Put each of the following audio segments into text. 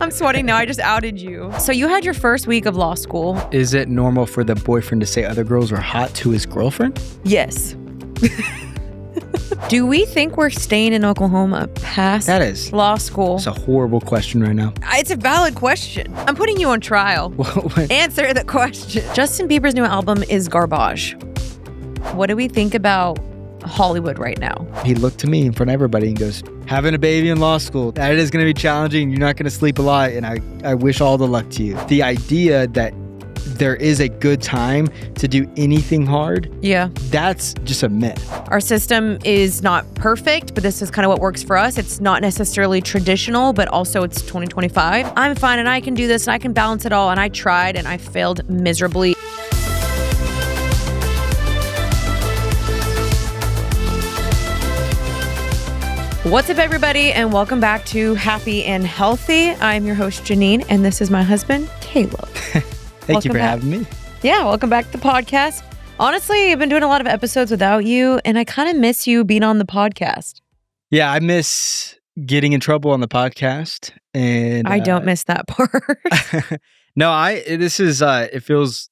I'm sweating now. I just outed you. So you had your first week of law school. Is it normal for the boyfriend to say other girls are hot to his girlfriend? Yes. Do we think we're staying in Oklahoma past That is. law school? It's a horrible question right now. It's a valid question. I'm putting you on trial. Answer the question. Justin Bieber's new album is garbage. What do we think about Hollywood right now? He looked to me in front of everybody and goes, having a baby in law school, that is going to be challenging. You're not going to sleep a lot. And I wish all the luck to you. The idea that there is a good time to do anything hard, Yeah. that's just a myth. Our system is not perfect, but this is kind of what works for us. It's not necessarily traditional, but also it's 2025. I'm fine and I can do this and I can balance it all. And I tried and I failed miserably. What's up, everybody, and welcome back to Happy and Healthy. I'm your host, Janine, and this is my husband, Caleb. Thank you for having me. Yeah, welcome back to the podcast. Honestly, I've been doing a lot of episodes without you, and I kind of miss you being on the podcast. Yeah, I miss getting in trouble on the podcast. And I don't miss that part. No, it feels,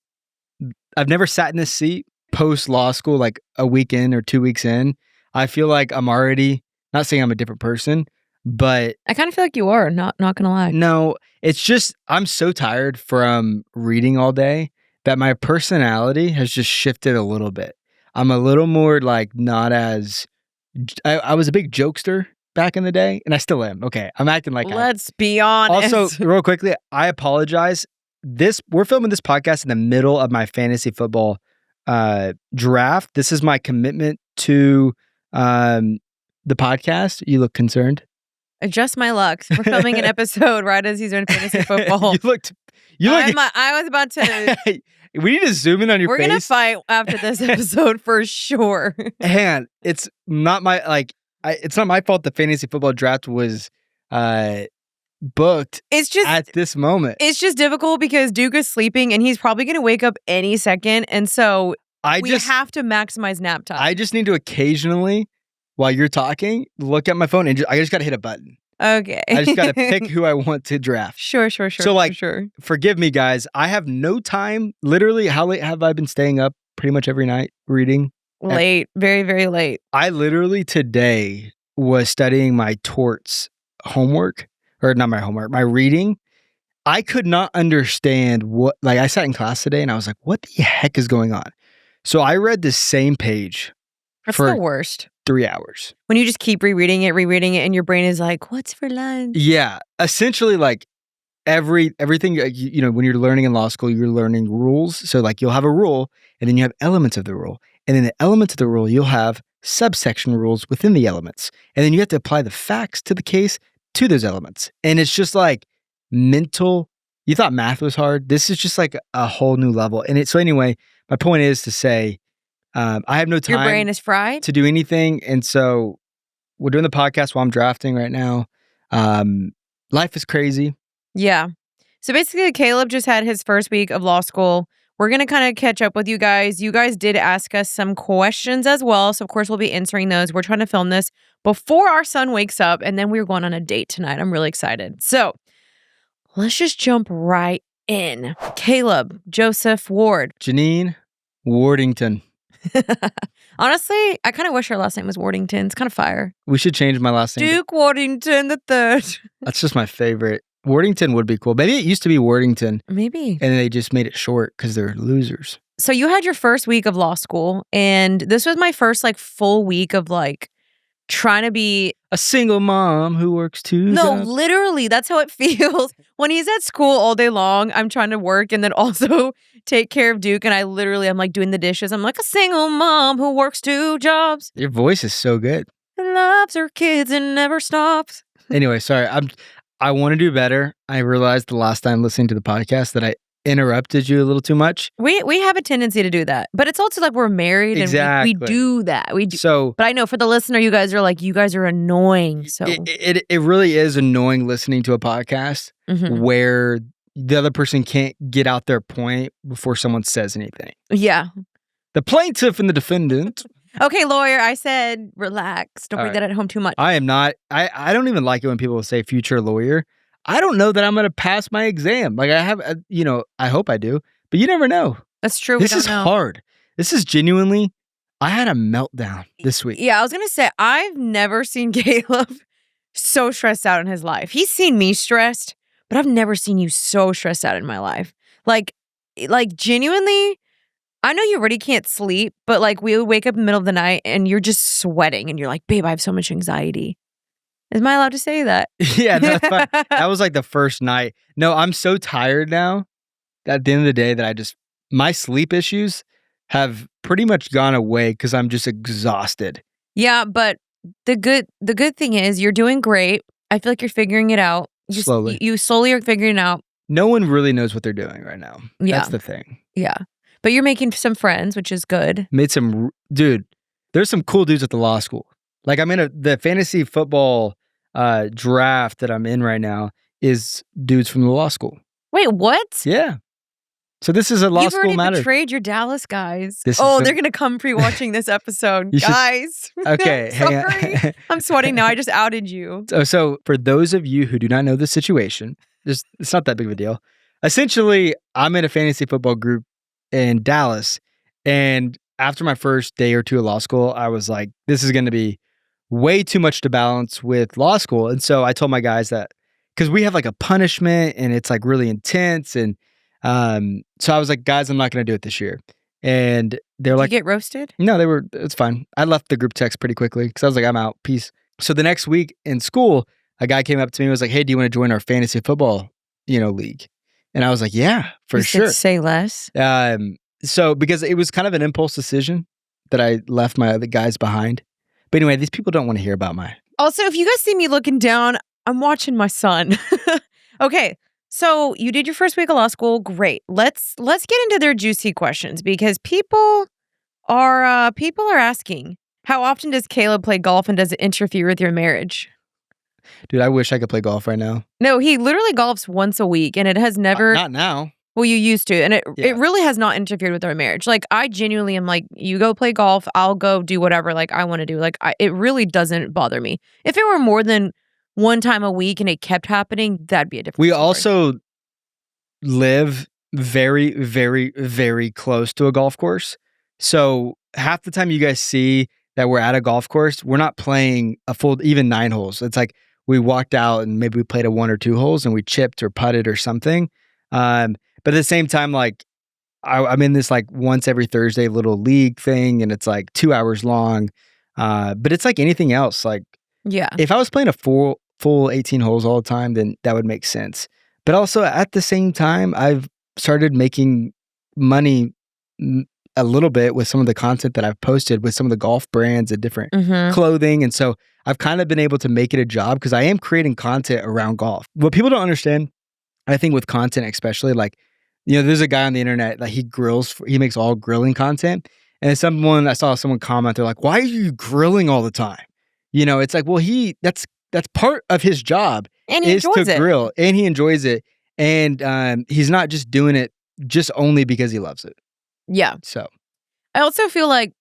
I've never sat in this seat post law school, like a week in or 2 weeks in. I feel like I'm already, not saying I'm a different person, but I kind of feel like you are, not gonna lie. no, it's just, I'm so tired from reading all day that my personality has just shifted a little bit. I'm a little more like not as, I was a big jokester back in the day, and I still am. Okay, I'm acting like Let's be honest. Also, real quickly, I apologize. We're filming this podcast in the middle of my fantasy football draft. This is my commitment to the podcast. You look concerned. Adjust my luck. We're filming an episode right as he's doing fantasy football. I was about to. We need to zoom in on your face. We're gonna fight after this episode for sure. And it's not my it's not my fault the fantasy football draft was booked. It's just at this moment. It's just difficult because Duke is sleeping and he's probably gonna wake up any second, and so we have to maximize nap time. I just need to occasionally, while you're talking, look at my phone and I just got to hit a button. Okay. I just got to pick who I want to draft. Sure. So sure. Forgive me, guys. I have no time. Literally, how late have I been staying up pretty much every night reading? Late. Very, very late. I literally today was studying my torts homework, or not my homework, my reading. I could not understand I sat in class today and I was like, what the heck is going on? So I read the same page. That's the worst. 3 hours. When you just keep rereading it, and your brain is like, what's for lunch? Yeah. Essentially, like everything, when you're learning in law school, you're learning rules. So like you'll have a rule and then you have elements of the rule. And in the elements of the rule, you'll have subsection rules within the elements. And then you have to apply the facts to the case to those elements. And it's just like mental. You thought math was hard. This is just like a whole new level. So anyway, my point is to say, I have no time. Your brain is fried to do anything, and so we're doing the podcast while I'm drafting right now. Life is crazy. Yeah. So basically, Caleb just had his first week of law school. We're gonna kind of catch up with you guys. You guys did ask us some questions as well, so of course we'll be answering those. We're trying to film this before our son wakes up, and then we're going on a date tonight. I'm really excited. So let's just jump right in. Caleb Joseph Ward. Janine Wardington. Honestly, I kind of wish her last name was Wardington. It's kind of fire. We should change my last name. Duke Wardington III. That's just my favorite. Wardington would be cool. Maybe it used to be Wardington. Maybe. And they just made it short because they're losers. So you had your first week of law school, and this was my first full week of trying to be a single mom who works two jobs. Literally, that's how it feels. When he's at school all day long, I'm trying to work and then also take care of Duke, and I'm doing the dishes. I'm like a single mom who works 2 jobs. Your voice is so good. And loves her kids and never stops. Anyway, sorry. I want to do better. I realized the last time listening to the podcast that I interrupted you a little too much. We have a tendency to do that, but it's also we're married exactly. and we do that. We do. So, but I know for the listener, you guys are annoying. So it really is annoying listening to a podcast where the other person can't get out their point before someone says anything. Yeah. The plaintiff and the defendant. Okay, lawyer, I said relax. Don't bring that at home too much. I am not. I don't even like it when people say future lawyer. I don't know that I'm going to pass my exam. Like I have, I hope I do, but you never know. That's true. This we is don't know. hard. This is genuinely, I had a meltdown this week. Yeah, I was going to say, I've never seen Caleb so stressed out in his life. He's seen me stressed, but I've never seen you so stressed out in my life. Like genuinely, I know you already can't sleep, but like we would wake up in the middle of the night and you're just sweating and you're like, babe, I have so much anxiety. Am I allowed to say that? Yeah, that's fine. That was like the first night. No, I'm so tired now at the end of the day that my sleep issues have pretty much gone away because I'm just exhausted. Yeah, but the good thing is you're doing great. I feel like you're figuring it out. Slowly. You slowly are figuring it out. No one really knows what they're doing right now. Yeah. That's the thing. Yeah. But you're making some friends, which is good. Dude, there's some cool dudes at the law school. Like I'm in the fantasy football draft that I'm in right now is dudes from the law school. Wait, what? Yeah. So this is a law You've school already matter. betrayed your Dallas guys. They're going to come pre-watching this episode. You should- Guys. Okay, hang Sorry. on. I'm sweating now. I just outed you. So for those of you who do not know the situation, it's not that big of a deal. Essentially, I'm in a fantasy football group in Dallas. And after my first day or two of law school, I was like, this is going to be way too much to balance with law school. And so I told my guys that because we have like a punishment and it's like really intense. And so I was like, guys, I'm not going to do it this year. And they're like, you get roasted? No, it's fine. I left the group text pretty quickly because I was like, I'm out. Peace. So the next week in school, a guy came up to me and was like, hey, do you want to join our fantasy football, league? And I was like, yeah, for sure. Say less. So because it was kind of an impulse decision that I left my other guys behind. But anyway, these people don't want to hear about my. Also, if you guys see me looking down, I'm watching my son. Okay. So you did your first week of law school. Great. Let's get into their juicy questions because people are asking, how often does Caleb play golf and does it interfere with your marriage? Dude, I wish I could play golf right now. No, he literally golfs once a week and it has never. Not now. Well, you used to, and it really has not interfered with our marriage. Like, I genuinely am like, you go play golf, I'll go do whatever like I want to do. Like, it really doesn't bother me. If it were more than one time a week and it kept happening, that'd be a different story. Also live very, very, very close to a golf course. So half the time you guys see that we're at a golf course, we're not playing a full, even 9 holes. It's like we walked out and maybe we played a 1 or 2 holes and we chipped or putted or something. But at the same time, like I'm in this like once every Thursday little league thing and it's like 2 hours long. But it's like anything else. Like, yeah, if I was playing a full 18 holes all the time, then that would make sense. But also at the same time, I've started making money a little bit with some of the content that I've posted with some of the golf brands and different clothing. And so I've kind of been able to make it a job because I am creating content around golf. What people don't understand, I think with content especially, like, there's a guy on the internet that he makes all grilling content. And I saw someone comment, they're like, why are you grilling all the time? It's like, well, that's part of his job and he enjoys it. Grill, and he enjoys it. And he's not just doing it just only because he loves it. Yeah. So I also feel like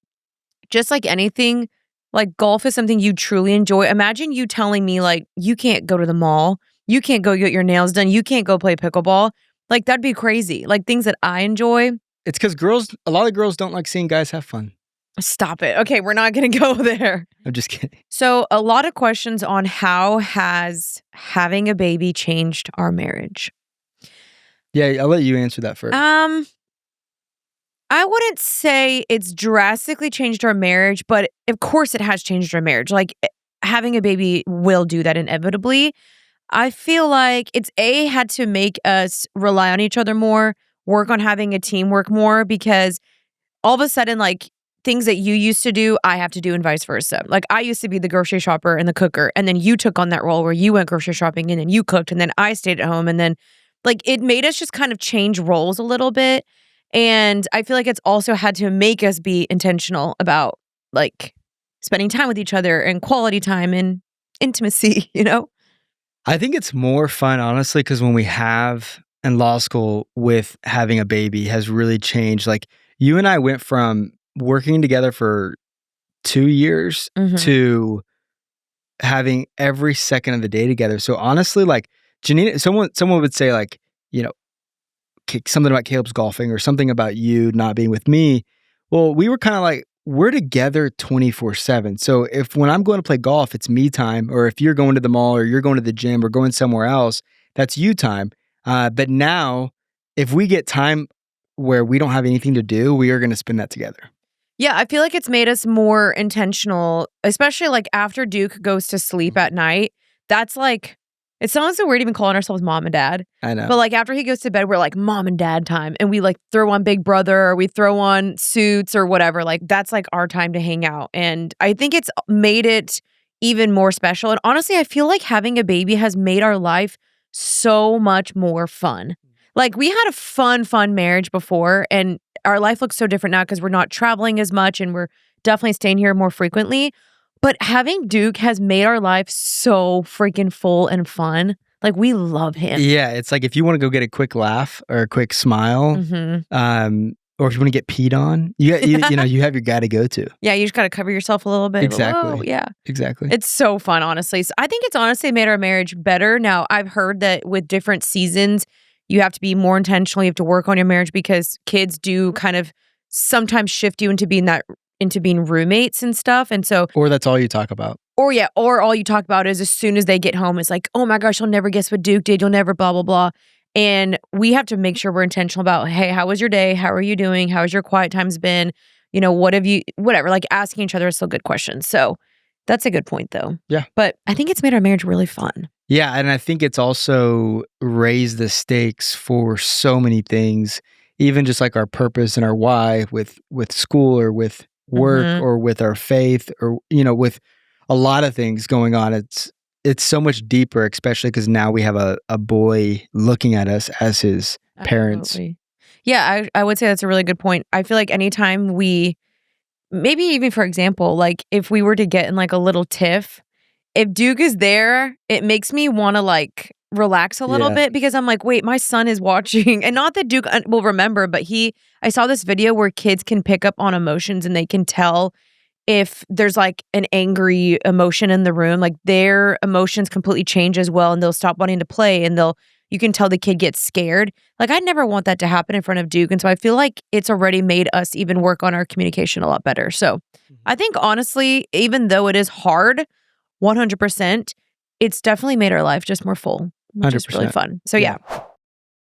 just like anything, like golf is something you truly enjoy. Imagine you telling me like, you can't go to the mall. You can't go get your nails done. You can't go play pickleball. Like, that'd be crazy. Like, things that I enjoy. It's because a lot of girls don't like seeing guys have fun. Stop it. Okay, we're not going to go there. I'm just kidding. So, a lot of questions on how has having a baby changed our marriage? Yeah, I'll let you answer that first. I wouldn't say it's drastically changed our marriage, but of course it has changed our marriage. Like, having a baby will do that inevitably. I feel like it's had to make us rely on each other more, work on having a teamwork more, because all of a sudden, like, things that you used to do, I have to do and vice versa. Like, I used to be the grocery shopper and the cooker, and then you took on that role where you went grocery shopping and then you cooked and then I stayed at home. And then, like, it made us just kind of change roles a little bit. And I feel like it's also had to make us be intentional about, like, spending time with each other and quality time and intimacy, I think it's more fun, honestly, because when we have in law school with having a baby has really changed. Like, you and I went from working together for 2 years to having every second of the day together. So honestly, like, Janina, someone would say like, you know, something about Caleb's golfing or something about you not being with me. Well, we were kind of like, we're together 24/7. So if when I'm going to play golf, it's me time, or if you're going to the mall or you're going to the gym or going somewhere else, that's you time. But now, if we get time where we don't have anything to do, we are going to spend that together. Yeah, I feel like it's made us more intentional, especially like after Duke goes to sleep at night. That's like, it sounds so weird even calling ourselves mom and dad. I know. But like after he goes to bed, we're like mom and dad time. And we like throw on Big Brother or we throw on Suits or whatever. Like that's like our time to hang out. And I think it's made it even more special. And honestly, I feel like having a baby has made our life so much more fun. Like we had a fun marriage before, and our life looks so different now because we're not traveling as much and we're definitely staying here more frequently. But having Duke has made our life so freaking full and fun. Like we love him. Yeah, it's like if you want to go get a quick laugh or a quick smile, or if you want to get peed on, you know, you have your guy to go to. Yeah, you just got to cover yourself a little bit. Exactly. Whoa, yeah. Exactly. It's so fun, honestly. So I think it's honestly made our marriage better. Now, I've heard that with different seasons, you have to be more intentional. You have to work on your marriage because kids do kind of sometimes shift you into being roommates and stuff. And so, or that's all you talk about. Or all you talk about is as soon as they get home, it's like, oh my gosh, you'll never guess what Duke did. You'll never blah, blah, blah. And we have to make sure we're intentional about, hey, how was your day? How are you doing? How has your quiet times been? You know, whatever, like asking each other is still good questions. So that's a good point though. Yeah. But I think it's made our marriage really fun. Yeah. And I think it's also raised the stakes for so many things, even just like our purpose and our why with school or with work or with our faith or, you know, with a lot of things going on. It's so much deeper, especially because now we have a boy looking at us as his parents. Absolutely. Yeah, I would say that's a really good point. I feel like anytime maybe even for example, like if we were to get in like a little tiff, if Duke is there, it makes me want to like relax a little bit because I'm like, wait, my son is watching. And not that Duke will remember, but I saw this video where kids can pick up on emotions and they can tell if there's like an angry emotion in the room, like their emotions completely change as well and they'll stop wanting to play and you can tell the kid gets scared. Like I'd never want that to happen in front of Duke. And so I feel like it's already made us even work on our communication a lot better. So I think honestly, even though it is hard, 100%, it's definitely made our life just more full, which is really fun. So yeah.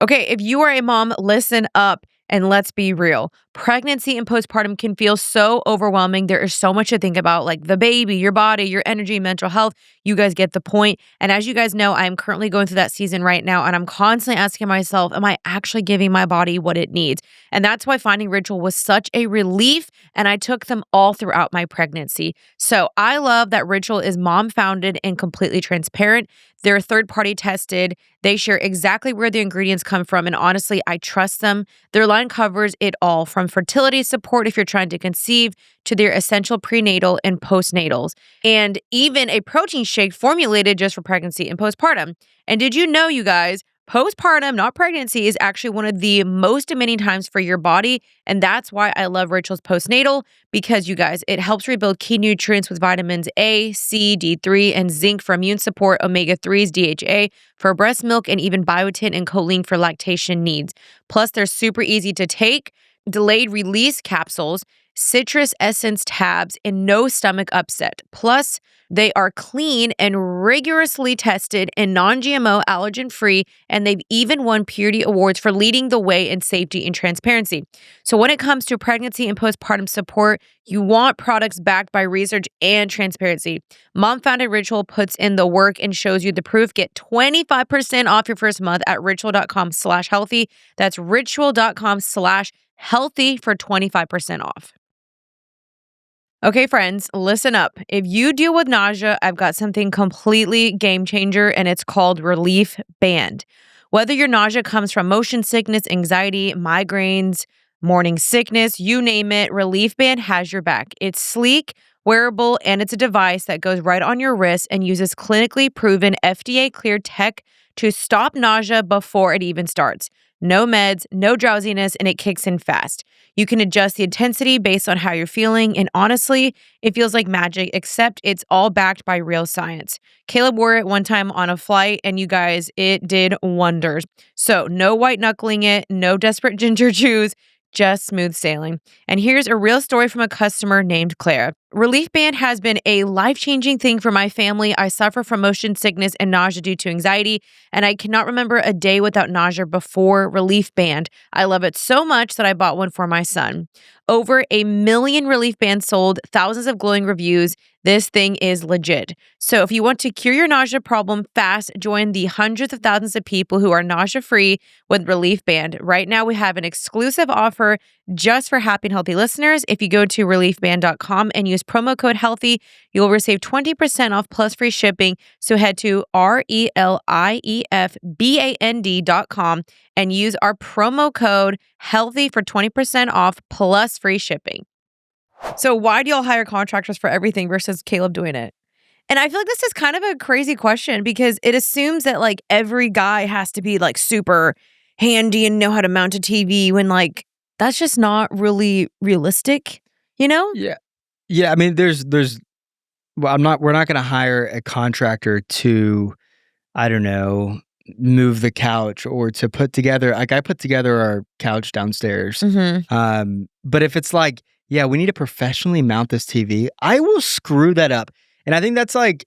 Okay, if you are a mom, listen up. And let's be real, pregnancy and postpartum can feel so overwhelming. There is so much to think about, like the baby, your body, your energy, mental health. You guys get the point. And as you guys know, I'm currently going through that season right now. And I'm constantly asking myself, am I actually giving my body what it needs? And that's why finding Ritual was such a relief. And I took them all throughout my pregnancy. So I love that Ritual is mom founded and completely transparent. They're third-party tested. They share exactly where the ingredients come from. And honestly, I trust them. Their line covers it all from fertility support if you're trying to conceive to their essential prenatal and postnatals. And even a protein shake formulated just for pregnancy and postpartum. And did you know, you guys, postpartum, not pregnancy, is actually one of the most demanding times for your body. And that's why I love Ritual's postnatal, because you guys, it helps rebuild key nutrients with vitamins A, C, D3, and zinc for immune support, omega-3s, DHA for breast milk, and even biotin and choline for lactation needs. Plus, they're super easy to take, delayed release capsules, citrus essence tabs, and no stomach upset. Plus, they are clean and rigorously tested and non-GMO, allergen-free, and they've even won Purity Awards for leading the way in safety and transparency. So when it comes to pregnancy and postpartum support, you want products backed by research and transparency. Mom-founded Ritual puts in the work and shows you the proof. Get 25% off your first month at ritual.com/healthy. That's ritual.com/healthy for 25% off. Okay, friends, listen up. If you deal with nausea, I've got something completely game changer, and it's called Relief Band. Whether your nausea comes from motion sickness, anxiety, migraines, morning sickness, you name it, Relief Band has your back. It's sleek, wearable, and it's a device that goes right on your wrist and uses clinically proven FDA-cleared tech to stop nausea before it even starts. No meds, no drowsiness, and it kicks in fast. You can adjust the intensity based on how you're feeling, and honestly, it feels like magic, except it's all backed by real science. Kaleb wore it one time on a flight, and you guys, it did wonders. So, no white knuckling it, no desperate ginger chews, just smooth sailing. And here's a real story from a customer named Claire. Relief Band has been a life-changing thing for my family. I suffer from motion sickness and nausea due to anxiety, and I cannot remember a day without nausea before Relief Band. I love it so much that I bought one for my son. Over 1 million Relief Bands sold, thousands of glowing reviews. This thing is legit. So if you want to cure your nausea problem fast, join the hundreds of thousands of people who are nausea-free with Relief Band. Right now, we have an exclusive offer just for happy and healthy listeners. If you go to reliefband.com and use promo code HEALTHY, you'll receive 20% off plus free shipping. So head to reliefband.com and use our promo code HEALTHY for 20% off plus free shipping. So why do y'all hire contractors for everything versus Kaleb doing it? And I feel like this is kind of a crazy question because it assumes that like every guy has to be like super handy and know how to mount a TV when like that's just not really realistic, you know? Yeah. Yeah, I mean we're not going to hire a contractor to, I don't know, move the couch or to put together, like I put together our couch downstairs. But if it's like, yeah, we need to professionally mount this TV, I will screw that up. And I think that's like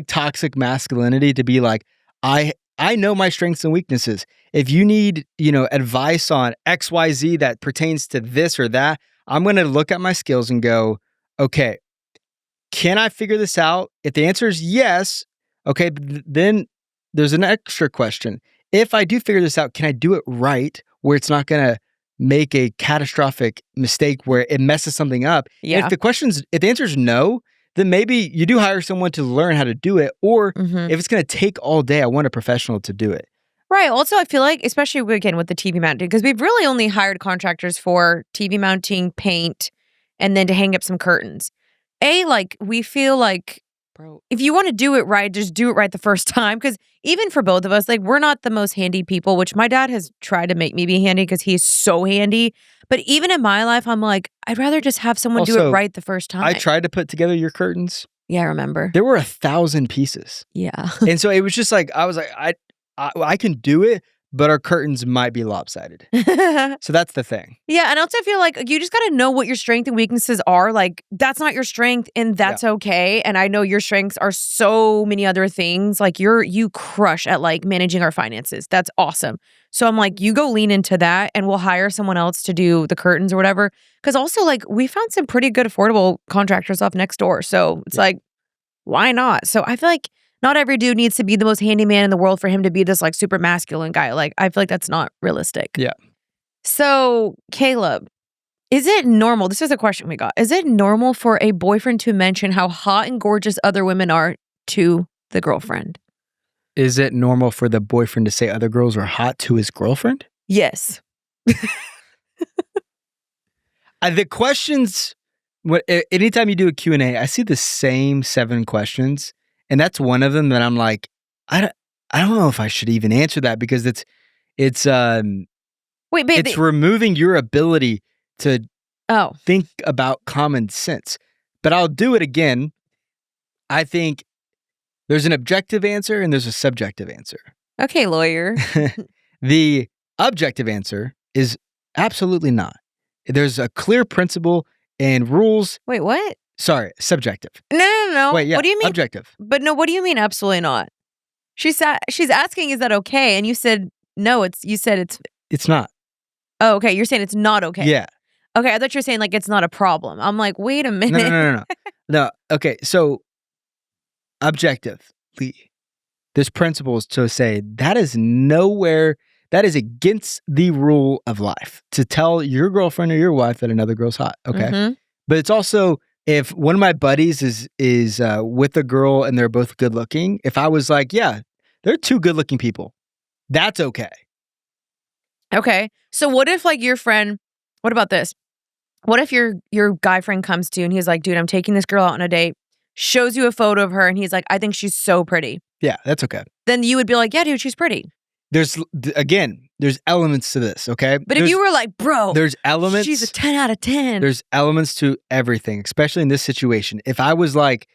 toxic masculinity to be like, I know my strengths and weaknesses. If you need, advice on XYZ that pertains to this or that, I'm going to look at my skills and go, okay, can I figure this out? If the answer is yes, okay, then there's an extra question. If I do figure this out, can I do it right where it's not going to make a catastrophic mistake where it messes something up? Yeah. If the answer is no, then maybe you do hire someone to learn how to do it. Or if it's going to take all day, I want a professional to do it. Right. Also, I feel like, especially again with the TV mounting, because we've really only hired contractors for TV mounting, paint, and then to hang up some curtains. We feel like, bro, if you want to do it right, just do it right the first time. Because even for both of us, like we're not the most handy people, which my dad has tried to make me be handy because he's so handy. But even in my life, I'm like, I'd rather just have someone do it right the first time. I tried to put together your curtains. Yeah, I remember. There were 1,000 pieces. Yeah. And so it was just like, I was like, I can do it, but our curtains might be lopsided. So that's the thing. Yeah, and I also feel like you just got to know what your strengths and weaknesses are. Like, that's not your strength, and that's okay. And I know your strengths are so many other things. Like, you crush at, like, managing our finances. That's awesome. So I'm like, you go lean into that, and we'll hire someone else to do the curtains or whatever. Because also, like, we found some pretty good affordable contractors off next door. So it's like, why not? So I feel like not every dude needs to be the most handy man in the world for him to be this like super masculine guy. Like, I feel like that's not realistic. Yeah. So, Kaleb, is it normal? This is a question we got. Is it normal for a boyfriend to mention how hot and gorgeous other women are to the girlfriend? Is it normal for the boyfriend to say other girls are hot to his girlfriend? Yes. The questions, anytime you do a Q&A, I see the same 7 questions. And that's one of them that I'm like, I don't know if I should even answer that because it's Wait, babe, it's removing your ability to think about common sense. But I'll do it again. I think there's an objective answer and there's a subjective answer. Okay, lawyer. The objective answer is absolutely not. There's a clear principle and rules. Wait, what? Sorry, subjective. No. Wait, yeah, what do you mean? Objective. But no, what do you mean absolutely not? She's asking, is that okay? And you said no. It's not. Oh, okay. You're saying it's not okay. Yeah. Okay, I thought you were saying like it's not a problem. I'm like, wait a minute. No. No. Okay, so objectively, this principle is to say that is against the rule of life to tell your girlfriend or your wife that another girl's hot. Okay, but it's also, if one of my buddies is with a girl and they're both good looking, if I was like, yeah, they're 2 good looking people, that's okay. Okay. So what if like your friend, what about this? What if your guy friend comes to you and he's like, dude, I'm taking this girl out on a date, shows you a photo of her and he's like, I think she's so pretty. Yeah, that's okay. then you would be like, yeah, dude, she's pretty. There's elements to this, okay? But if you were like, bro, there's elements. She's a 10 out of 10. There's elements to everything, especially in this situation. If I was like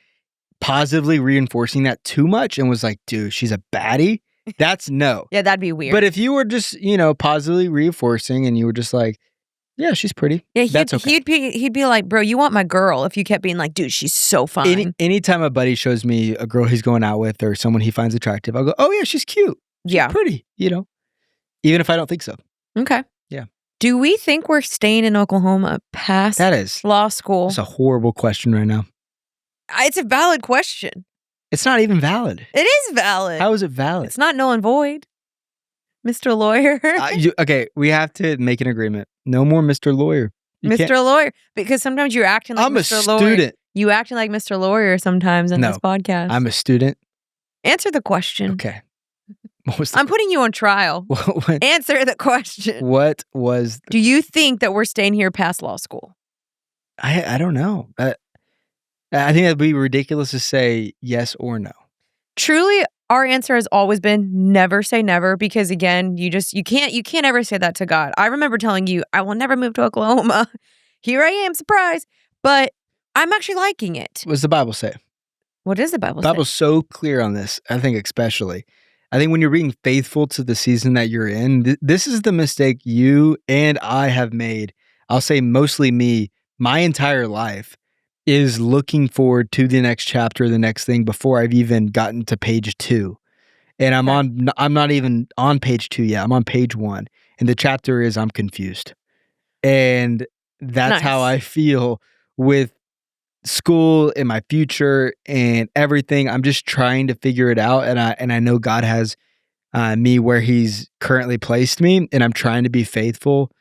positively reinforcing that too much and was like, dude, she's a baddie, that's no. Yeah, that'd be weird. But if you were just, positively reinforcing and you were just like, yeah, she's pretty. Yeah, that's okay. He'd be like, bro, you want my girl if you kept being like, dude, she's so fine. Anytime a buddy shows me a girl he's going out with or someone he finds attractive, I'll go, oh yeah, she's cute. She's pretty, even if I don't think so. Okay. Yeah. Do we think we're staying in Oklahoma past law school? That's a horrible question right now. It's a valid question. It's not even valid. It is valid. How is it valid? It's not null and void. Mr. Lawyer. Okay, we have to make an agreement. No more Mr. Lawyer. Mr. Lawyer. Because sometimes you're acting like Mr. Lawyer. I'm a student. You acting like Mr. Lawyer sometimes in this podcast. I'm a student. Answer the question. Okay. I'm putting you on trial. Answer the question. What was... Do you think that we're staying here past law school? I don't know. I think that'd be ridiculous to say yes or no. Truly, our answer has always been never say never, because again, you can't ever say that to God. I remember telling you, I will never move to Oklahoma. Here I am, surprise. But I'm actually liking it. What does the Bible say? What does the Bible say? The Bible's so clear on this, I think especially. I think when you're being faithful to the season that you're in, this is the mistake you and I have made. I'll say mostly me, my entire life, is looking forward to the next chapter, the next thing before I've even gotten to page 2. And I'm not even on page 2 yet. I'm on page 1. And the chapter is I'm confused. And that's how I feel with school and my future and everything. I'm just trying to figure it out. And I know God has me where he's currently placed me, and I'm trying to be faithful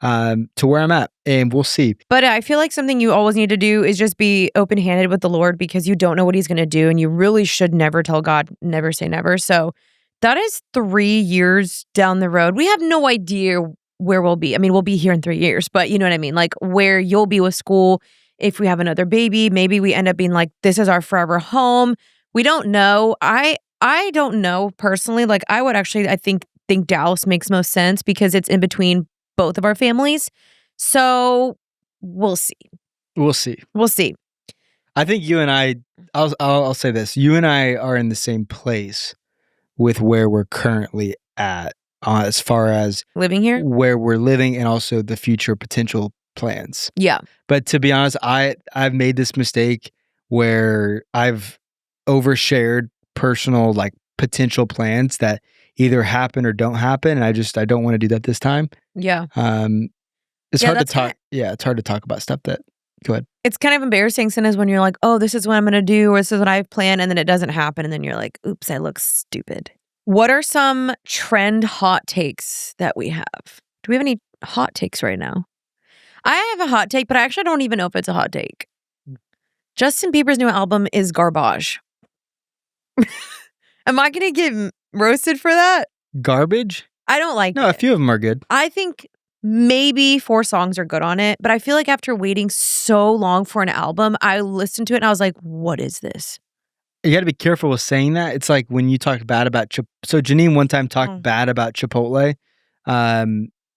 to where I'm at, and we'll see. But I feel like something you always need to do is just be open-handed with the Lord, because you don't know what he's going to do, and you really should never tell God, never say never. So that is 3 years down the road. We have no idea where we'll be. I mean, we'll be here in 3 years, but you know what I mean? Like where you'll be with school. If we have another baby, maybe we end up being like, this is our forever home. We don't know. I don't know personally. Like I would actually, I think Dallas makes most sense because it's in between both of our families. So we'll see. We'll see. We'll see. I think you and I'll say this. You and I are in the same place with where we're currently at as far as living here, where we're living, and also the future potential plans. Yeah. But to be honest, I've made this mistake where I've overshared personal like potential plans that either happen or don't happen, and I don't want to do that this time. Yeah. It's hard to talk. It's hard to talk about stuff that. Go ahead. It's kind of embarrassing sometimes when you're like, oh, this is what I'm going to do, or this is what I've planned, and then it doesn't happen, and then you're like, oops, I look stupid. What are some trend hot takes that we have? Do we have any hot takes right now? I have a hot take, but I actually don't even know if it's a hot take. Justin Bieber's new album is garbage. Am I going to get roasted for that? Garbage? I don't like it. No, a few of them are good. I think maybe 4 songs are good on it, but I feel like after waiting so long for an album, I listened to it and I was like, what is this? You got to be careful with saying that. It's like when you talk bad about so Janine one time talked bad about Chipotle.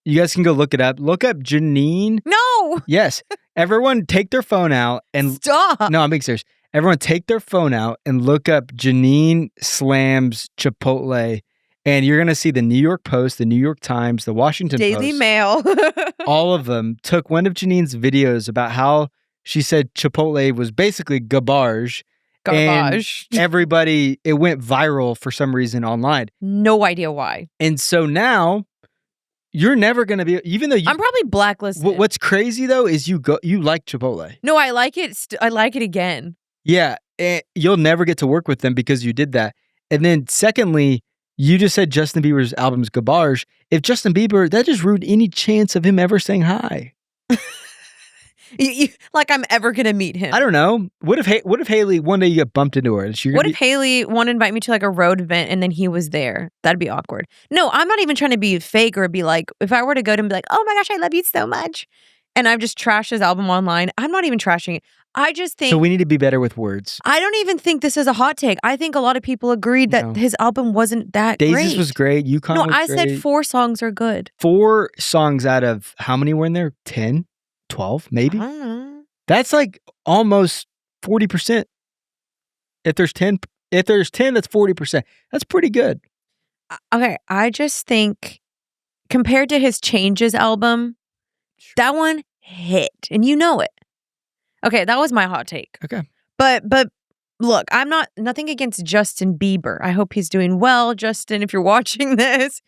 You guys can go look it up. Look up Janine. No. Yes. Everyone take their phone out and stop. No, I'm being serious. Everyone take their phone out and look up Janine slams Chipotle, and you're going to see the New York Post, the New York Times, the Washington Daily Post. Mail. All of them took one of Janine's videos about how she said Chipotle was basically garbage. Garbage. And everybody, it went viral for some reason online. No idea why. And so now you're never going to be, even though I'm probably blacklisted. What's crazy though is you like Chipotle. No, I like it. I like it again. Yeah. And you'll never get to work with them because you did that. And then secondly, you just said Justin Bieber's album's garbage. If Justin Bieber, that just ruined any chance of him ever saying hi. Like I'm ever gonna meet him. I don't know. What if Haley one day you get bumped into her? If Haley wanted to invite me to like a road event and then he was there? That'd be awkward. No, I'm not even trying to be fake or be like, if I were to go to him and be like, oh my gosh, I love you so much, and I've just trashed his album online, I'm not even trashing it. I just think So we need to be better with words. I don't even think this is a hot take. I think a lot of people agreed that No. his album wasn't that Daisies great. was great. Yukon No, was I great. said 4 songs are good. 4 songs out of how many were in there? 10? 12? Maybe? I don't know. That's like almost 40%. If there's 10, that's 40%. That's pretty good. Okay, I just think compared to his Changes album, that one hit, and you know it. Okay, that was my hot take. Okay. But look, I'm nothing against Justin Bieber. I hope he's doing well, Justin, if you're watching this.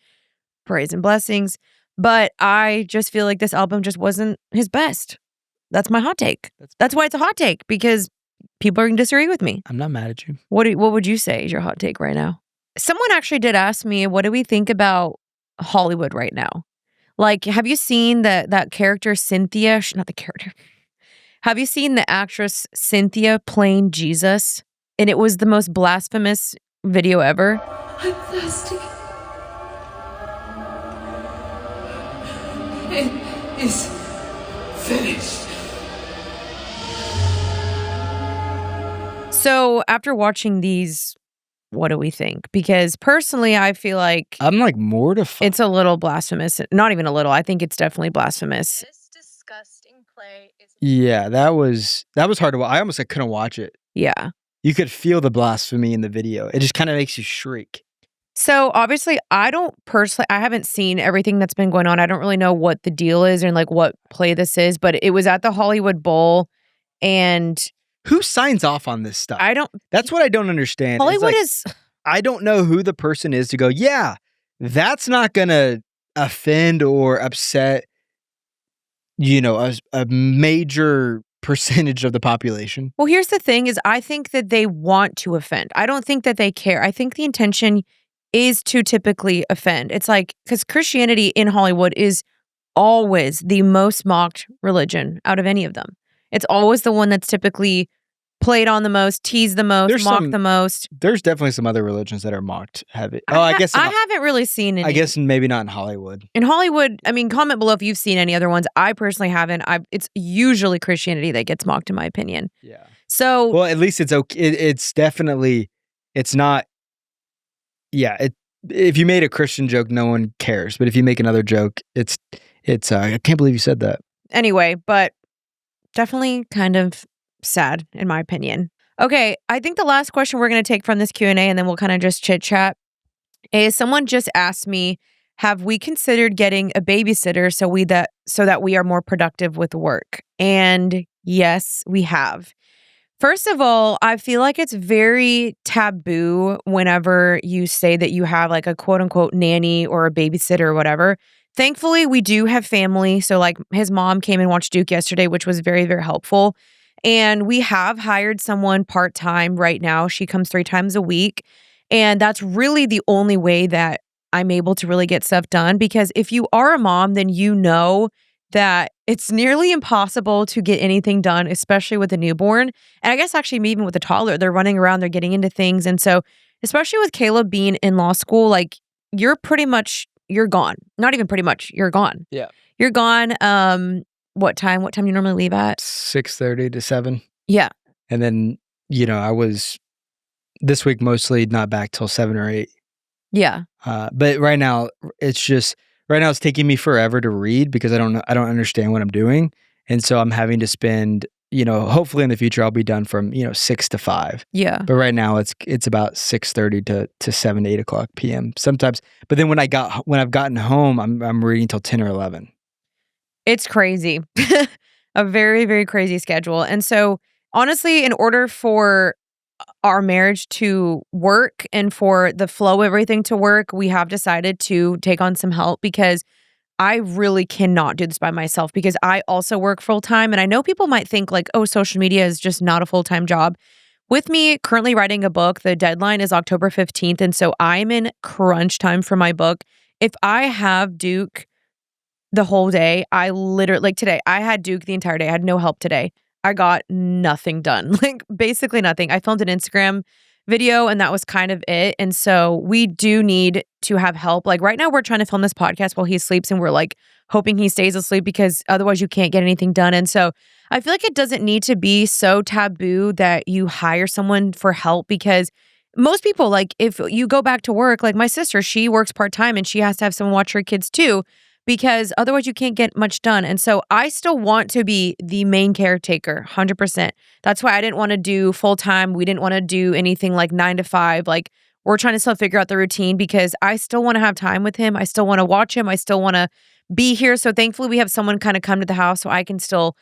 Praise and blessings. But I just feel like this album just wasn't his best. That's my hot take. That's why it's a hot take, because people are going to disagree with me. I'm not mad at you. What would you say is your hot take right now? Someone actually did ask me, what do we think about Hollywood right now? Like, have you seen that character Cynthia? Not the character. Have you seen the actress Cynthia playing Jesus? And it was the most blasphemous video ever. I'm thirsty. It is finished. So after watching these, what do we think? Because personally, I feel like I'm like mortified. it's a little blasphemous. Not even a little. I think it's definitely blasphemous. This disgusting play is Yeah, that was hard to watch. I almost couldn't watch it. Yeah. You could feel the blasphemy in the video. It just kind of makes you shriek. So obviously, I haven't seen everything that's been going on. I don't really know what the deal is and like what play this is, but it was at the Hollywood Bowl, and Who signs off on this stuff? That's what I don't understand. Hollywood It's like, I don't know who the person is to go, yeah, that's not going to offend or upset, a major percentage of the population. Well, here's the thing is I think that they want to offend. I don't think that they care. I think the intention is to typically offend. It's like, because Christianity in Hollywood is always the most mocked religion out of any of them. It's always the one that's typically played on the most, teased the most, mocked the most. There's definitely some other religions that are mocked heavy. I guess I haven't really seen any. I guess maybe not in Hollywood. In Hollywood, I mean, comment below if you've seen any other ones. I personally haven't. It's usually Christianity that gets mocked, in my opinion. Yeah. So, well, at least it's okay. It's definitely, it's not. Yeah. If you made a Christian joke, no one cares. But if you make another joke, it's. I can't believe you said that. Anyway, but definitely kind of sad, in my opinion. Okay, I think the last question we're going to take from this Q&A, and then we'll kind of just chit chat, is someone just asked me, have we considered getting a babysitter so that we are more productive with work? And yes, we have. First of all, I feel like it's very taboo whenever you say that you have like a quote unquote nanny or a babysitter or whatever. Thankfully, we do have family. So like his mom came and watched Duke yesterday, which was very, very helpful. And we have hired someone part-time right now. She comes 3 times a week. And that's really the only way that I'm able to really get stuff done. Because if you are a mom, then you know that it's nearly impossible to get anything done, especially with a newborn. And I guess actually even with a toddler, they're running around, they're getting into things. And so especially with Kaleb being in law school, like you're gone. Not even pretty much, you're gone. Yeah. You're gone. What time do you normally leave at? 6:30 to 7. Yeah. And then, I was this week mostly not back till 7 or 8. Yeah. But right now it's taking me forever to read because I don't understand what I'm doing. And so I'm having to spend, hopefully in the future I'll be done from, 6 to 5. Yeah. But right now it's about 6:30 to 7, 8 o'clock PM sometimes. But then when I've gotten home, I'm reading till 10 or 11. It's crazy. A very, very crazy schedule. And so honestly, in order for our marriage to work and for the flow of everything to work, we have decided to take on some help because I really cannot do this by myself because I also work full time. And I know people might think like, oh, social media is just not a full-time job. With me currently writing a book, the deadline is October 15th. And so I'm in crunch time for my book. If I have Duke the whole day, I literally, like today, I had Duke the entire day. I had no help today. I got nothing done, like basically nothing. I filmed an Instagram video, and that was kind of it. And so we do need to have help. Like right now, we're trying to film this podcast while he sleeps, and we're like hoping he stays asleep because otherwise you can't get anything done. And so I feel like it doesn't need to be so taboo that you hire someone for help, because most people, like if you go back to work, like my sister, she works part-time and she has to have someone watch her kids too, because otherwise you can't get much done. And so I still want to be the main caretaker, 100%. That's why I didn't want to do full-time. We didn't want to do anything like 9 to 5. Like we're trying to still figure out the routine because I still want to have time with him. I still want to watch him. I still want to be here. So thankfully we have someone kind of come to the house so I can still,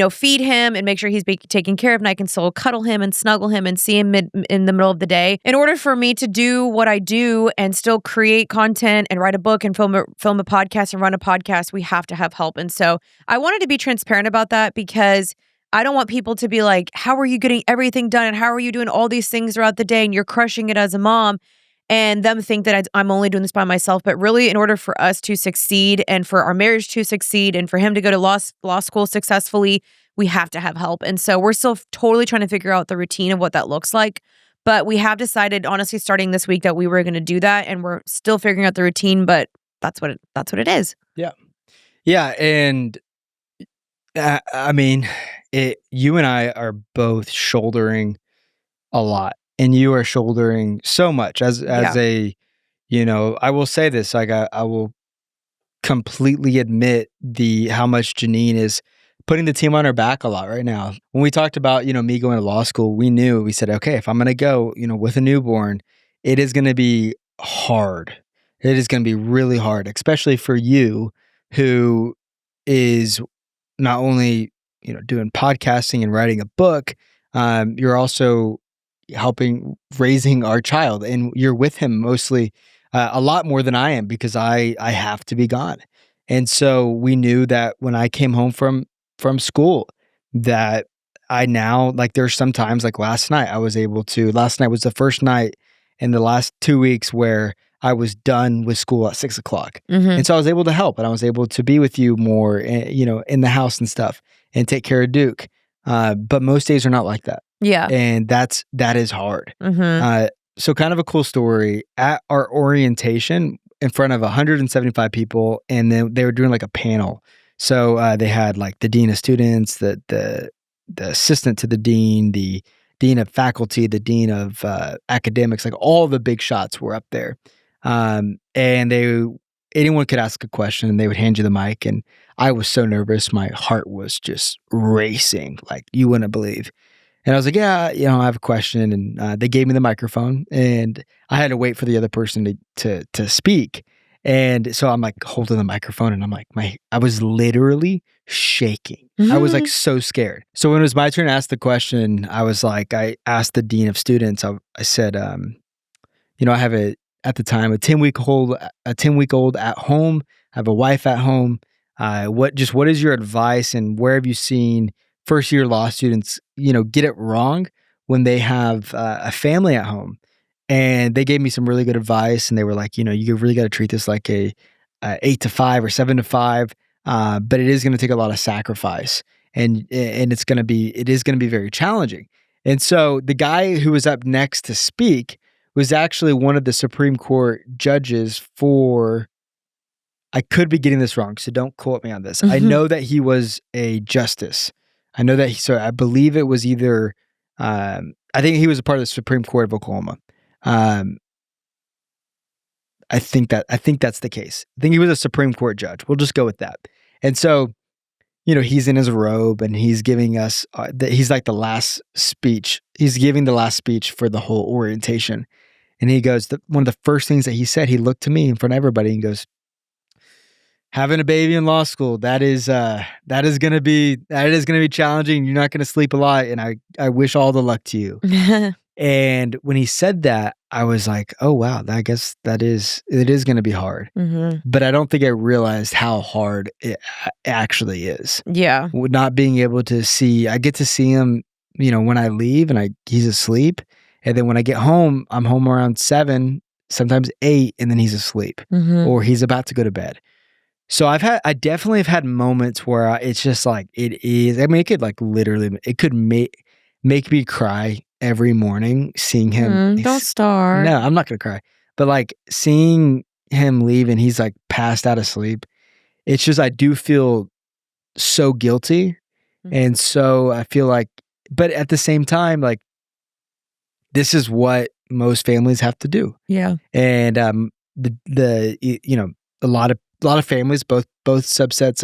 feed him and make sure he's taken care of, and I can still cuddle him and snuggle him and see him in the middle of the day. In order for me to do what I do and still create content and write a book and film a podcast and run a podcast, we have to have help. And so I wanted to be transparent about that because I don't want people to be like, how are you getting everything done? And how are you doing all these things throughout the day? And you're crushing it as a mom. And them think that I'm only doing this by myself. But really, in order for us to succeed and for our marriage to succeed and for him to go to law school successfully, we have to have help. And so we're still totally trying to figure out the routine of what that looks like. But we have decided, honestly, starting this week that we were going to do that. And we're still figuring out the routine, but that's what it is. Yeah. Yeah. And I mean, you and I are both shouldering a lot. And you are shouldering so much as a, I will say this, like I will completely admit how much Janine is putting the team on her back a lot right now. When we talked about, me going to law school, we said, okay, if I'm going to go, with a newborn, it is going to be hard. It is going to be really hard, especially for you who is not only, doing podcasting and writing a book, you're also helping raising our child, and you're with him mostly a lot more than I am because I have to be gone. And so we knew that when I came home from school that I now, like there's sometimes like last night was the first night in the last 2 weeks where I was done with school at 6 o'clock. Mm-hmm. And so I was able to help, and I was able to be with you more, in the house and stuff and take care of Duke. But most days are not like that. Yeah. And that is hard. Mm-hmm. So kind of a cool story at our orientation in front of 175 people. And then they were doing like a panel. So they had like the dean of students, the assistant to the dean of faculty, the dean of academics, like all the big shots were up there. And anyone could ask a question and they would hand you the mic. And I was so nervous. My heart was just racing like you wouldn't believe. And I was like, yeah, I have a question. And they gave me the microphone and I had to wait for the other person to speak. And so I'm like holding the microphone and I'm like, I was literally shaking. Mm-hmm. I was like so scared. So when it was my turn to ask the question, I was like, I asked the dean of students, I said, I have at the time a 10-week-old at home. I have a wife at home. What is your advice, and where have you seen first year law students, get it wrong when they have a family at home? And they gave me some really good advice, and they were like, you really got to treat this like a 8 to 5 or 7 to 5, but it is going to take a lot of sacrifice, and it is going to be very challenging. And so the guy who was up next to speak was actually one of the Supreme Court judges for, I could be getting this wrong, so don't quote me on this. Mm-hmm. I know that he was a justice. I know that I believe it was either, I think he was a part of the Supreme Court of Oklahoma. I think that's the case. I think he was a Supreme Court judge. We'll just go with that. And so, he's in his robe and he's giving us, he's like the last speech. He's giving the last speech for the whole orientation. And he goes, one of the first things that he said, he looked to me in front of everybody and goes, having a baby in law school, that is going to be challenging. You're not going to sleep a lot. And I wish all the luck to you. And when he said that, I was like, oh, wow, I guess it is going to be hard. Mm-hmm. But I don't think I realized how hard it actually is. Yeah. Not being able to see, I get to see him, when I leave and he's asleep. And then when I get home, I'm home around 7, sometimes 8, and then he's asleep, mm-hmm. or he's about to go to bed. So I definitely have had moments where it's just like, it is, I mean, it could like literally, it could make me cry every morning, seeing him. Don't start. No, I'm not gonna cry. But like seeing him leave and he's like passed out of sleep, it's just I do feel so guilty. And so I feel like, but at the same time, like this is what most families have to do. Yeah. And a lot of families, both subsets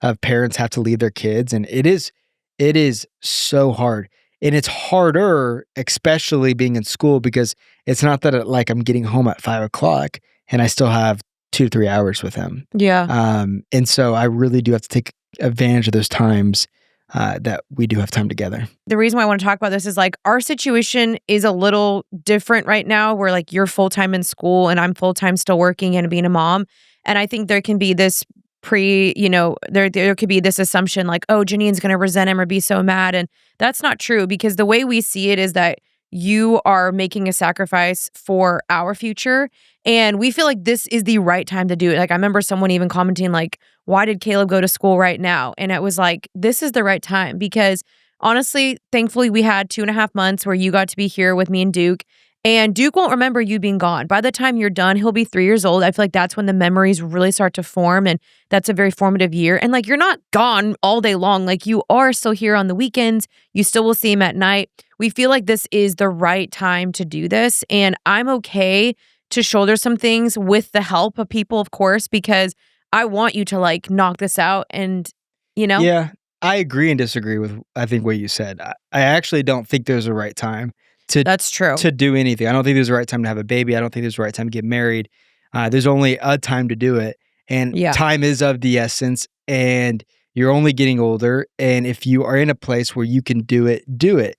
of parents have to leave their kids, and it is so hard. And it's harder, especially being in school, because it's not that like I'm getting home at 5:00 and I still have 2 to 3 hours with him. Yeah. And so I really do have to take advantage of those times that we do have time together. The reason why I want to talk about this is like our situation is a little different right now, where like you're full-time in school and I'm full-time still working and being a mom. And I think there can be this there could be this assumption like, oh, Janine's going to resent him or be so mad. And that's not true, because the way we see it is that you are making a sacrifice for our future. And we feel like this is the right time to do it. Like I remember someone even commenting like, why did Kaleb go to school right now? And it was like, this is the right time, because honestly, thankfully we had 2.5 months where you got to be here with me and Duke. And Duke won't remember you being gone. By the time you're done, he'll be 3 years old. I feel like that's when the memories really start to form. And that's a very formative year. And like, you're not gone all day long. Like you are still here on the weekends. You still will see him at night. We feel like this is the right time to do this. And I'm okay to shoulder some things with the help of people, of course, because I want you to like knock this out and, Yeah, I agree and disagree with, I think, what you said. I actually don't think there's a right time That's true. to do anything. I don't think there's a right time to have a baby. I don't think there's a right time to get married. There's only a time to do it. And time is of the essence, and you're only getting older. And if you are in a place where you can do it, do it.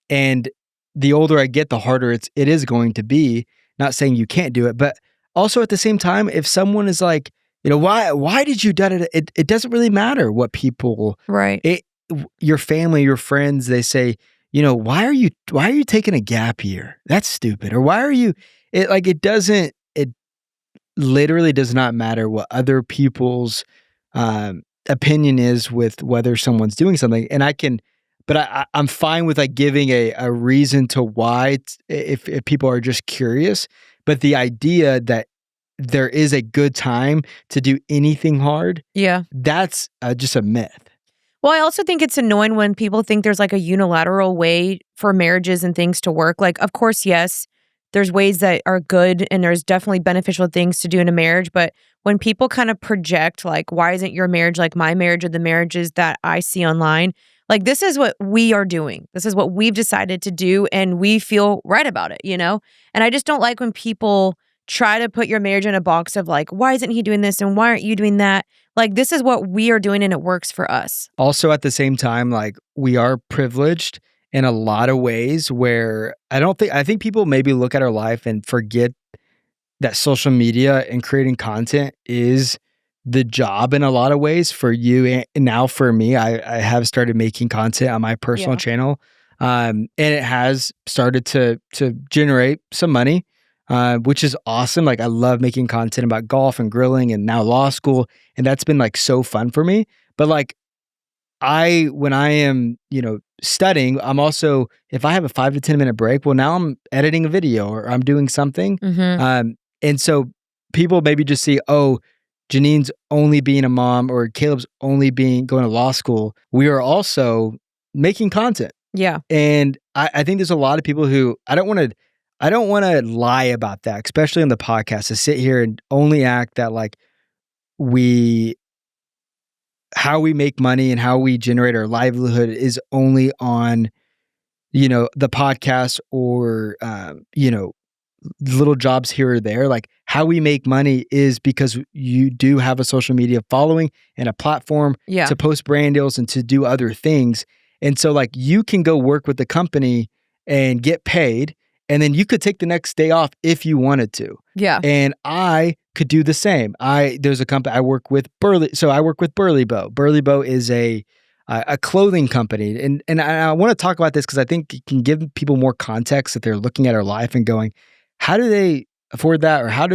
And the older I get, the harder it is going to be. Not saying you can't do it, but also at the same time, if someone is like, why did you do it? It doesn't really matter what people, your family, your friends, they say, why are you taking a gap year? That's stupid. Or why are you, it literally does not matter what other people's opinion is with whether someone's doing something. And I'm fine with like giving a reason to why if people are just curious. But the idea that there is a good time to do anything hard, that's just a myth. Well, I also think it's annoying when people think there's like a unilateral way for marriages and things to work. Like, of course, yes, there's ways that are good and there's definitely beneficial things to do in a marriage. But when people kind of project like, why isn't your marriage like my marriage or the marriages that I see online? Like, this is what we are doing. This is what we've decided to do, and we feel right about it, And I just don't like when people try to put your marriage in a box of like, why isn't he doing this and why aren't you doing that? Like, this is what we are doing and it works for us. Also, at the same time, like, we are privileged in a lot of ways where I think people maybe look at our life and forget that social media and creating content is the job in a lot of ways for you. And now for me, I have started making content on my personal channel. And it has started to generate some money, which is awesome. Like, I love making content about golf and grilling and now law school. And that's been like so fun for me. But like, when I am, studying, I'm also, if I have a 5 to 10 minute break, well, now I'm editing a video or I'm doing something. And so people maybe just see, oh, Janine's only being a mom or Kaleb's only going to law school. We are also making content. Yeah. And I think there's a lot of people who I don't want to lie about that, especially on the podcast, to sit here and only act that like how we make money and how we generate our livelihood is only on, the podcast or, little jobs here or there. Like, how we make money is because you do have a social media following and a platform to post brand deals and to do other things. And so like, you can go work with the company and get paid, and then you could take the next day off if you wanted to. Yeah. And I could do the same. There's a company I work with, So I work with Burley Bow. Burley Bow is a clothing company. And I want to talk about this because I think it can give people more context if they're looking at our life and going, how do they afford that? Or how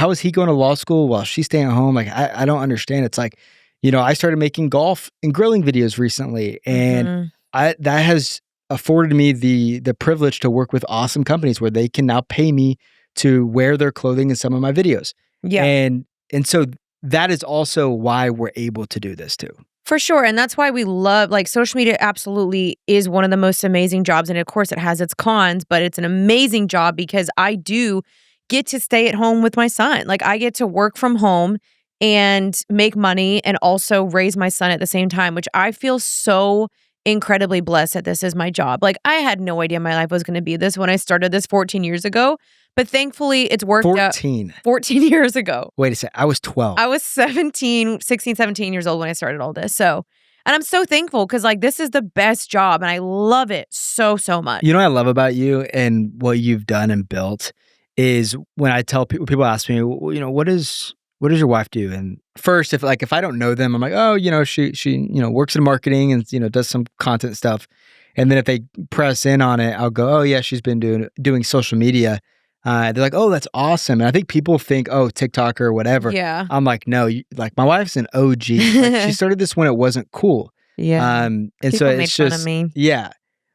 is he going to law school while she's staying at home? Like, I don't understand. It's like, I started making golf and grilling videos recently, and that has afforded me the privilege to work with awesome companies where they can now pay me to wear their clothing in some of my videos. Yeah. And so that is also why we're able to do this too. For sure. And that's why we love, like, social media absolutely is one of the most amazing jobs. And of course, it has its cons, but it's an amazing job because I do get to stay at home with my son. Like, I get to work from home and make money and also raise my son at the same time, which I feel so incredibly blessed that this is my job. Like, I had no idea my life was going to be this when I started this 14 years ago. But thankfully, it's worked out 14 years ago. Wait a second. I was 12. I was 16, 17 years old when I started all this. So, and I'm so thankful because, like, this is the best job and I love it so, so much. You know what I love about you and what you've done and built is when I tell people ask me, well, you know, what does your wife do? And first, if I don't know them, I'm like, oh, you know, she works in marketing and, you know, does some content stuff. And then if they press in on it, I'll go, oh yeah, she's been doing social media. They're like, oh, that's awesome. And I think people think, oh, TikTok or whatever. Yeah. I'm like, no, like my wife's an OG. Like, she started this when it wasn't cool. Yeah. And people so made it's fun just, of me. yeah.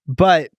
But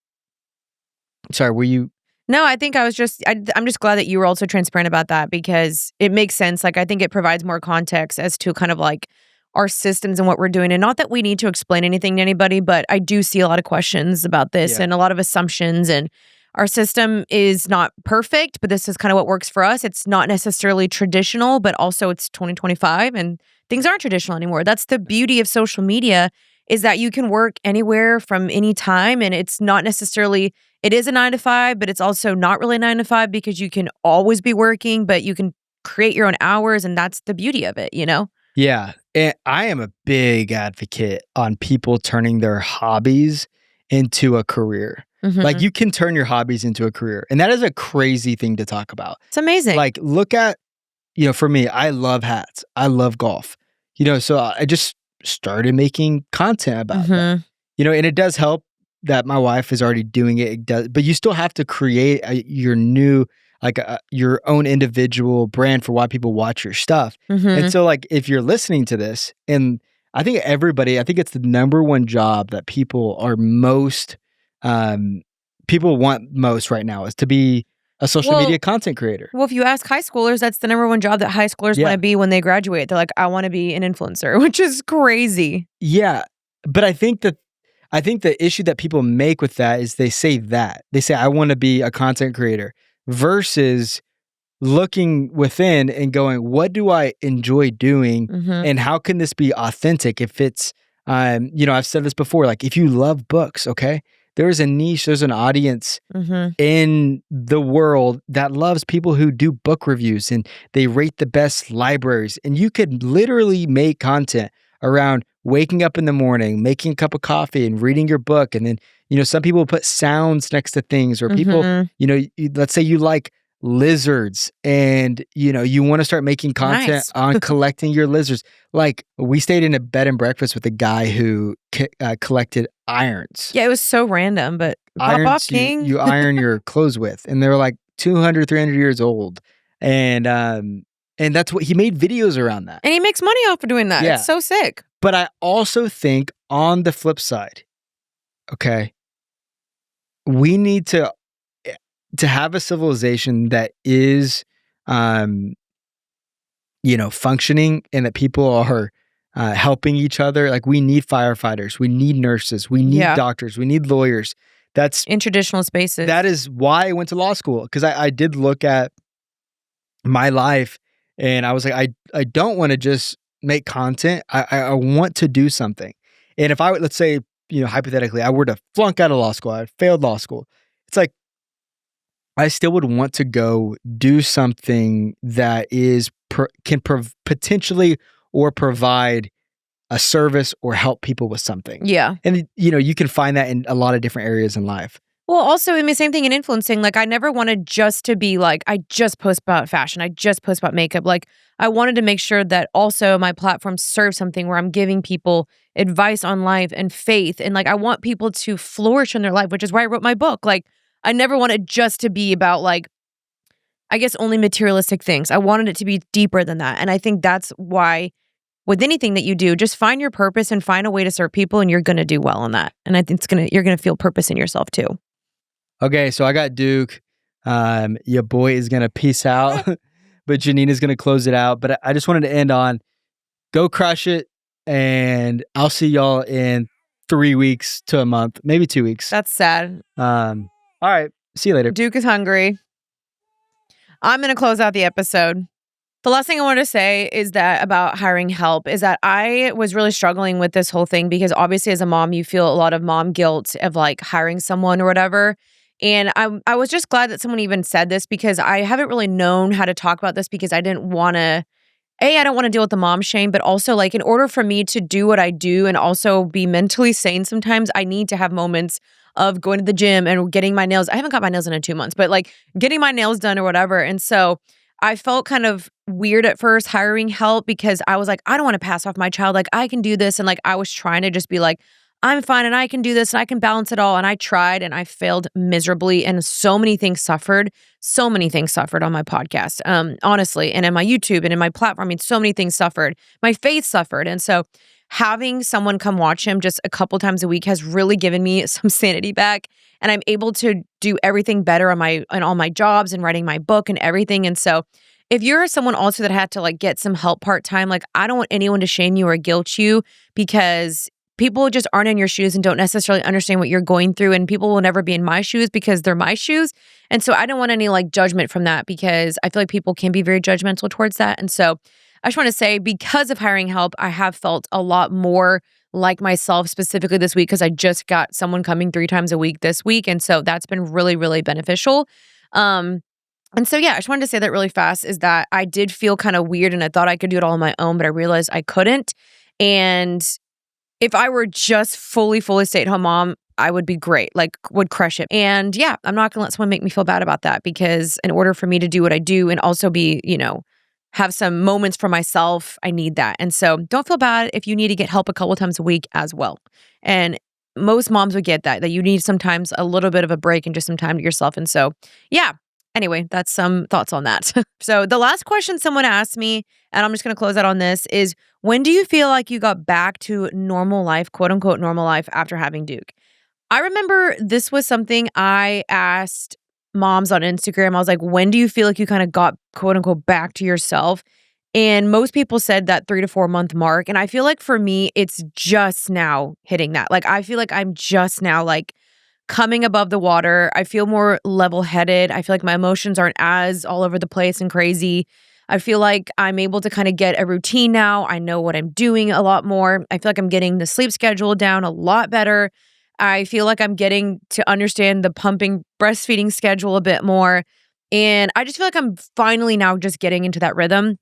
sorry, were you? No, I think I was just, I'm just glad that you were also transparent about that because it makes sense. Like, I think it provides more context as to kind of like our systems and what we're doing. And not that we need to explain anything to anybody, but I do see a lot of questions about this and a lot of assumptions. And our system is not perfect, but this is kind of what works for us. It's not necessarily traditional, but also it's 2025 and things aren't traditional anymore. That's the beauty of social media is that you can work anywhere from any time. And it's not necessarily, it is a 9 to 5, but it's also not really 9 to 5 because you can always be working, but you can create your own hours. And that's the beauty of it, you know? Yeah. And I am a big advocate on people turning their hobbies into a career. Mm-hmm. Like, you can turn your hobbies into a career. And that is a crazy thing to talk about. It's amazing. Like, look at, you know, for me, I love hats. I love golf. You know, so I just started making content about that. You know, and it does help that my wife is already doing it. It does, but you still have to create your new, like your own individual brand for why people watch your stuff. And so, like, if you're listening to this, and I think it's the number one job that people are most, people want most right now is to be a social media content creator. Well, if you ask high schoolers, that's the number one job that high schoolers want to be when they graduate. They're like, I want to be an influencer, which is crazy. Yeah. But I think the issue that people make with that is they say, I want to be a content creator versus looking within and going, what do I enjoy doing? And how can this be authentic? If it's, you know, I've said this before, like, if you love books, okay, there's a niche, there's an audience in the world that loves people who do book reviews and they rate the best libraries. And you could literally make content around waking up in the morning, making a cup of coffee and reading your book. And then, you know, some people put sounds next to things, or people, you know, let's say you like lizards and, you know, you want to start making content on collecting your lizards. Like, we stayed in a bed and breakfast with a guy who collected irons. Yeah, it was so random, but irons pop off, king. You iron your clothes with. And they were like 200, 300 years old. And that's what he made videos around that. And he makes money off of doing that. Yeah. It's so sick. But I also think on the flip side, okay, we need to have a civilization that is, you know, functioning and that people are helping each other. Like, we need firefighters, we need nurses, we need doctors, we need lawyers. That's in traditional spaces. That is why I went to law school, because I did look at my life and I was like, I don't want to just make content. I want to do something. And if I would, let's say, you know, hypothetically, I were to flunk out of law school, I failed law school. It's like, I still would want to go do something that is can potentially or provide a service or help people with something. Yeah. And, you know, you can find that in a lot of different areas in life. Well, also, I mean, same thing in influencing. Like, I never wanted just to be like, I just post about fashion, I just post about makeup. Like, I wanted to make sure that also my platform serves something where I'm giving people advice on life and faith. And, like, I want people to flourish in their life, which is why I wrote my book. Like, I never wanted just to be about, like, I guess only materialistic things. I wanted it to be deeper than that. And I think that's why with anything that you do, just find your purpose and find a way to serve people, and you're going to do well on that. And I think you're going to feel purpose in yourself too. Okay, so I got Duke. Your boy is going to peace out, but Janina's going to close it out. But I just wanted to end on go crush it, and I'll see y'all in 3 weeks to a month, maybe 2 weeks. That's sad. All right, see you later. Duke is hungry. I'm going to close out the episode. The last thing I wanted to say is that about hiring help is that I was really struggling with this whole thing because obviously as a mom, you feel a lot of mom guilt of like hiring someone or whatever. And I was just glad that someone even said this because I haven't really known how to talk about this because I didn't want to, I don't want to deal with the mom shame, but also like in order for me to do what I do and also be mentally sane sometimes, I need to have moments of going to the gym and getting my nails. I haven't got my nails in 2 months, but like getting my nails done or whatever. And so I felt kind of weird at first hiring help because I was like, I don't want to pass off my child. Like I can do this. And like, I was trying to just be like, I'm fine and I can do this and I can balance it all. And I tried and I failed miserably. And so many things suffered. So many things suffered on my podcast, honestly, and in my YouTube and in my platform. I mean, so many things suffered. My faith suffered. And so having someone come watch him just a couple times a week has really given me some sanity back. And I'm able to do everything better on all my jobs and writing my book and everything. And so if you're someone also that had to like get some help part-time, like I don't want anyone to shame you or guilt you because people just aren't in your shoes and don't necessarily understand what you're going through. And people will never be in my shoes because they're my shoes. And so I don't want any like judgment from that because I feel like people can be very judgmental towards that. And so I just want to say because of hiring help, I have felt a lot more like myself specifically this week because I just got someone coming 3 times a week this week. And so that's been really, really beneficial. And so, yeah, I just wanted to say that really fast is that I did feel kind of weird and I thought I could do it all on my own, but I realized I couldn't. And if I were just fully stay-at-home mom, I would be great, like would crush it. And yeah, I'm not going to let someone make me feel bad about that because in order for me to do what I do and also be, have some moments for myself, I need that. And so don't feel bad if you need to get help a couple times a week as well. And most moms would get that you need sometimes a little bit of a break and just some time to yourself. And so, yeah. Anyway, that's some thoughts on that. So the last question someone asked me, and I'm just going to close out on this, is when do you feel like you got back to normal life, quote unquote, normal life after having Duke? I remember this was something I asked moms on Instagram. I was like, when do you feel like you kind of got, quote unquote, back to yourself? And most people said that 3 to 4 month mark. And I feel like for me, it's just now hitting that. Like, I feel like I'm just now like coming above the water. I feel more level-headed. I feel like my emotions aren't as all over the place and crazy. I feel like I'm able to kind of get a routine now. I know what I'm doing a lot more. I feel like I'm getting the sleep schedule down a lot better. I feel like I'm getting to understand the pumping breastfeeding schedule a bit more. And I just feel like I'm finally now just getting into that rhythm.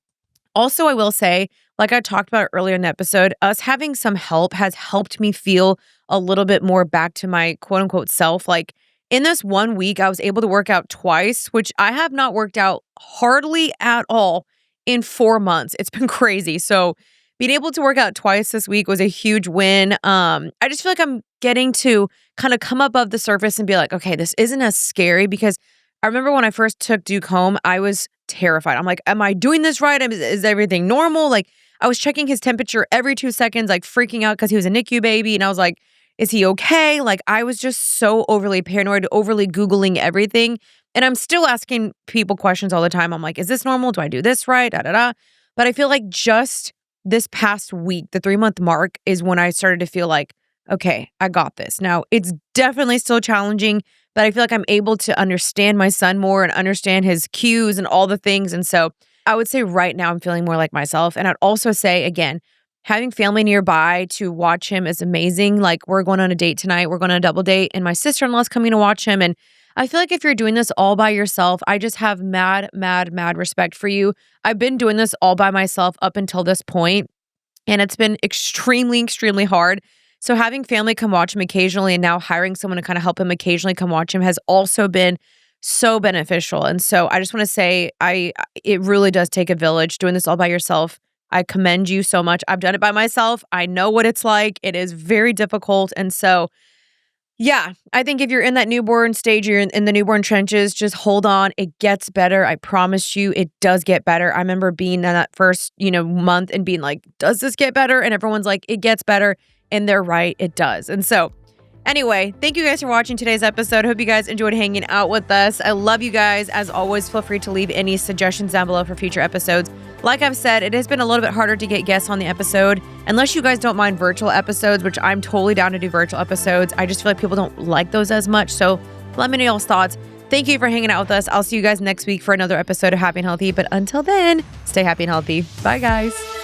Also, I will say, like I talked about earlier in the episode, us having some help has helped me feel a little bit more back to my quote unquote self. Like in this 1 week, I was able to work out twice, which I have not worked out hardly at all in 4 months. It's been crazy. So being able to work out twice this week was a huge win. I just feel like I'm getting to kind of come above the surface and be like, okay, this isn't as scary because I remember when I first took Duke home, I was terrified. I'm like, am I doing this right? Is everything normal? Like I was checking his temperature every 2 seconds, like freaking out because he was a NICU baby. And I was like, is he okay? Like I was just so overly paranoid, overly Googling everything. And I'm still asking people questions all the time. I'm like, is this normal? Do I do this right? Da, da, da. But I feel like just this past week, the 3-month mark is when I started to feel like, okay, I got this. Now it's definitely still challenging, but I feel like I'm able to understand my son more and understand his cues and all the things. And so I would say right now I'm feeling more like myself. And I'd also say, again, having family nearby to watch him is amazing. Like we're going on a date tonight. We're going on a double date and my sister-in-law's coming to watch him. And I feel like if you're doing this all by yourself, I just have mad respect for you. I've been doing this all by myself up until this point, and it's been extremely hard. So having family come watch him occasionally and now hiring someone to kind of help him occasionally come watch him has also been so beneficial. And so I just want to say it really does take a village doing this all by yourself. I commend you so much. I've done it by myself. I know what it's like. It is very difficult. And so Yeah, I think if you're in that newborn stage, you're in the newborn trenches, just hold on. It gets better. I promise you, it does get better. I remember being in that first, month and being like, does this get better? And everyone's like, it gets better. And they're right, it does. And so, anyway, thank you guys for watching today's episode. Hope you guys enjoyed hanging out with us. I love you guys. As always, feel free to leave any suggestions down below for future episodes. Like I've said, it has been a little bit harder to get guests on the episode, unless you guys don't mind virtual episodes, which I'm totally down to do virtual episodes. I just feel like people don't like those as much. So let me know y'all's thoughts. Thank you for hanging out with us. I'll see you guys next week for another episode of Happy and Healthy. But until then, stay happy and healthy. Bye, guys.